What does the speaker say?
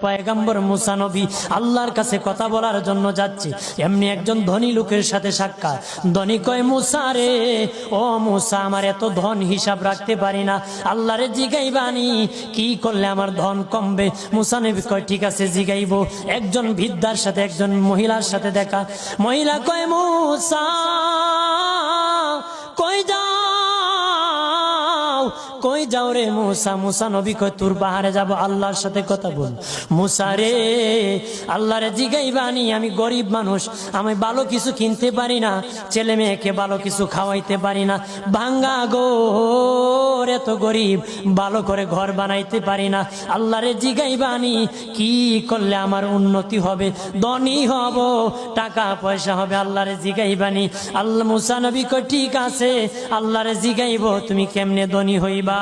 পয়গম্বর মুসা নবী আল্লাহর কাছে কথা বলার জন্য যাচ্ছে, এমনি একজন ধনী লোকের সাথে সাক্ষাৎ। ধনী কয়, মুসা রে, ও মুসা, আমার এত ধন হিসাব রাখতে পারি না, আল্লাহরে জিগাইবানি কি করলে আমার ধন কমবে? মুসা নবী কয়, ঠিক আছে জিগাইবো। একজন বৃদ্ধার সাথে, একজন মহিলার সাথে দেখা। মহিলা কয়, মুসা কই যাও, কই যাও রে মুসা? মুসা নবী কয়, তোর পাহাড়ে যাব, আল্লাহর সাথে কথা বল। মুসা রে, আল্লাহরে জিগাইবানি, আমি গরিব মানুষ, আমি ভালো কিছু কিনতে পারি না, ছেলে মেয়েকে ভালো কিছু খাওয়াইতে পারি না, ভাঙ্গা গোর, এত গরিব, ভালো করে ঘর বানাইতে পারি না, আল্লাহরে জিগাইবানি কি করলে আমার উন্নতি হবে, ধনী হব, টাকা পয়সা হবে, আল্লাহরে জিগাইবানি। আল্লাহ মুসা নবী কয়, ঠিক আছে, আল্লাহরে জিগাইব, তুমি কেমনে ধনী হইবা?